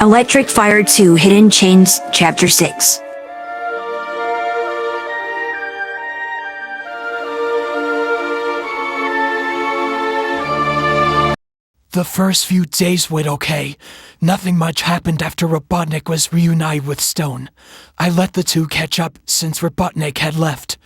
Electric Fire 2 Hidden Chains Chapter 6. The first few days went okay. Nothing much happened after Robotnik was reunited with Stone. I let the two catch up since Robotnik had left.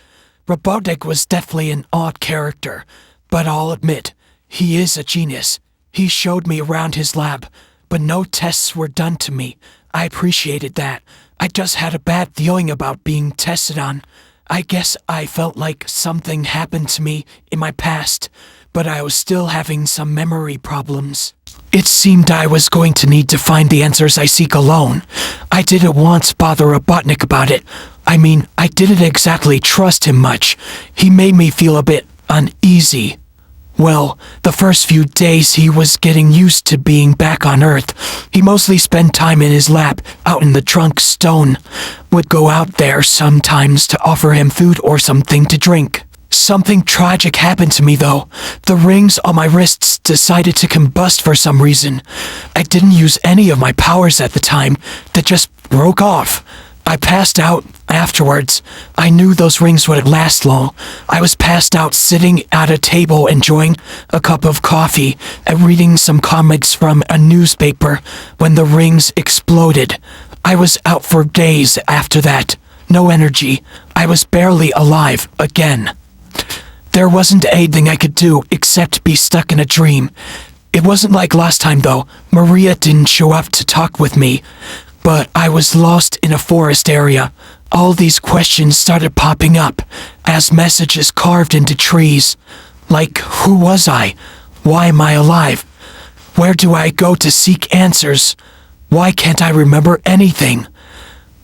Robotnik was definitely an odd character, but I'll admit, he is a genius. He showed me around his lab, but no tests were done to me. I appreciated that. I just had a bad feeling about being tested on. I guess I felt like something happened to me in my past, but I was still having some memory problems. It seemed I was going to need to find the answers I seek alone. I didn't once bother Robotnik about it. I mean, I didn't exactly trust him much. He made me feel a bit uneasy. Well, the first few days he was getting used to being back on Earth. He mostly spent time in his lab, out in the trunk. Stone would go out there sometimes to offer him food or something to drink. Something tragic happened to me though. The rings on my wrists decided to combust for some reason. I didn't use any of my powers at the time. They just broke off. I passed out afterwards. I knew those rings wouldn't last long. I was passed out sitting at a table enjoying a cup of coffee and reading some comics from a newspaper when the rings exploded. I was out for days after that. No energy. I was barely alive again. There wasn't anything I could do except be stuck in a dream. It wasn't like last time though. Maria didn't show up to talk with me. But I was lost in a forest area. All these questions started popping up as messages carved into trees. Like, who was I? Why am I alive? Where do I go to seek answers? Why can't I remember anything?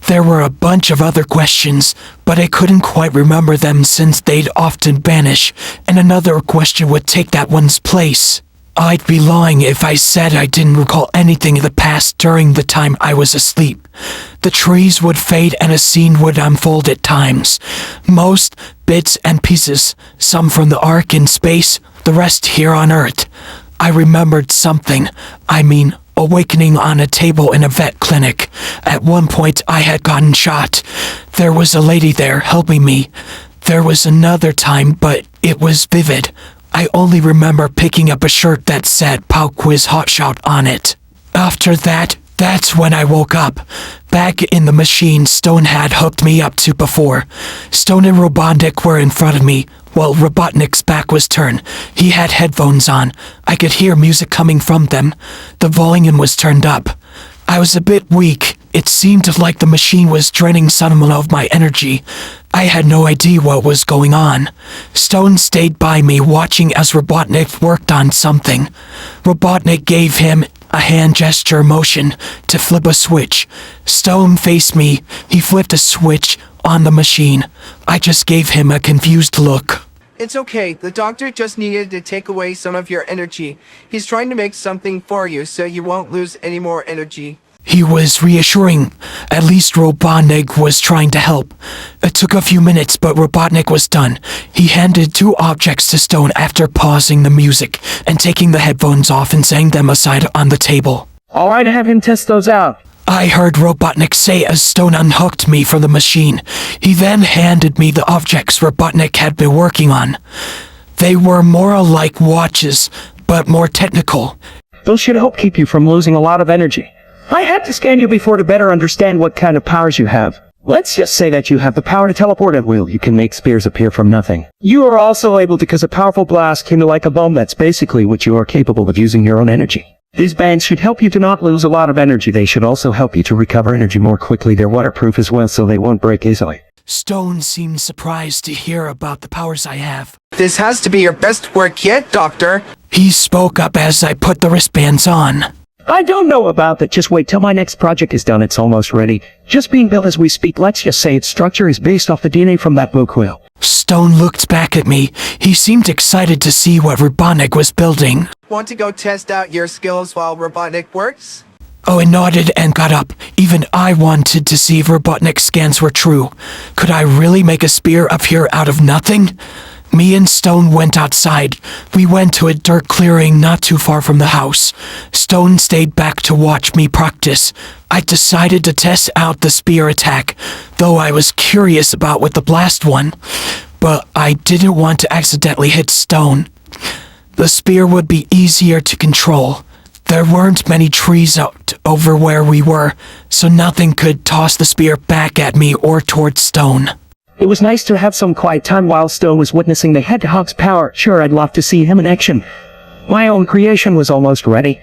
There were a bunch of other questions, but I couldn't quite remember them since they'd often vanish, and another question would take that one's place. I'd be lying if I said I didn't recall anything in the past during the time I was asleep. The trees would fade and a scene would unfold at times. Most bits and pieces, some from the Ark in space, the rest here on Earth. I remembered something. Awakening on a table in a vet clinic. At one point I had gotten shot. There was a lady there helping me. There was another time, but it was vivid. I only remember picking up a shirt that said Pow Quiz Hotshot on it. After that, that's when I woke up. Back in the machine Stone had hooked me up to before. Stone and Robotnik were in front of me, while Robotnik's back was turned. He had headphones on. I could hear music coming from them. The volume was turned up. I was a bit weak. It seemed like the machine was draining some of my energy. I had no idea what was going on. Stone stayed by me watching as Robotnik worked on something. Robotnik gave him a hand gesture motion to flip a switch. Stone faced me. He flipped a switch on the machine. I just gave him a confused look. It's okay, the doctor just needed to take away some of your energy. He's trying to make something for you so you won't lose any more energy. He was reassuring. At least Robotnik was trying to help. It took a few minutes, but Robotnik was done. He handed two objects to Stone after pausing the music and taking the headphones off and setting them aside on the table. Alright, have him test those out. I heard Robotnik say as Stone unhooked me from the machine. He then handed me the objects Robotnik had been working on. They were more like watches, but more technical. Those should help keep you from losing a lot of energy. I had to scan you before to better understand what kind of powers you have. Let's just say that you have the power to teleport at will. You can make spears appear from nothing. You are also able to cause a powerful blast kind of like a bomb. That's basically what you are capable of using your own energy. These bands should help you to not lose a lot of energy. They should also help you to recover energy more quickly. They're waterproof as well, so they won't break easily. Stone seemed surprised to hear about the powers I have. This has to be your best work yet, Doctor. He spoke up as I put the wristbands on. I don't know about that. Just wait till my next project is done. It's almost ready. Just being built as we speak. Let's just say its structure is based off the DNA from that book whale. Stone looked back at me. He seemed excited to see what Robotnik was building. Want to go test out your skills while Robotnik works? Owen nodded and got up. Even I wanted to see if Robotnik's scans were true. Could I really make a spear appear out of nothing? Me and Stone went outside. We went to a dirt clearing not too far from the house. Stone stayed back to watch me practice. I decided to test out the spear attack, though I was curious about with the blast one. But I didn't want to accidentally hit Stone. The spear would be easier to control. There weren't many trees out over where we were, so nothing could toss the spear back at me or towards Stone. It was nice to have some quiet time while Stone was witnessing the Hedgehog's power. Sure, I'd love to see him in action. My own creation was almost ready.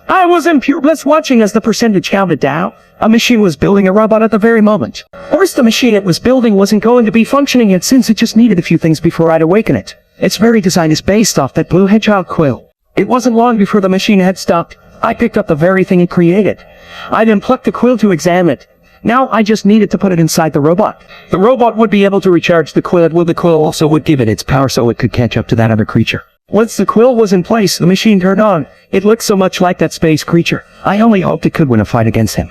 I was in pure bliss watching as the percentage counted down. A machine was building a robot at the very moment. Of course, the machine it was building wasn't going to be functioning yet since it just needed a few things before I'd awaken it. Its very design is based off that blue hedgehog quill. It wasn't long before the machine had stopped. I picked up the very thing it created. I then plucked the quill to examine it. Now I just needed to put it inside the robot. The robot would be able to recharge the quill, while the quill also would give it its power so it could catch up to that other creature. Once the quill was in place, the machine turned on. It looked so much like that space creature. I only hoped it could win a fight against him.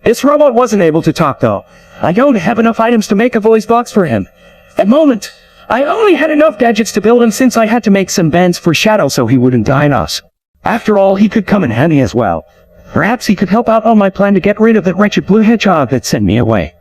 This robot wasn't able to talk though. I don't have enough items to make a voice box for him. At the moment, I only had enough gadgets to build him since I had to make some bands for Shadow so he wouldn't die on us. After all, he could come in handy as well. Perhaps he could help out on my plan to get rid of that wretched blue hedgehog that sent me away.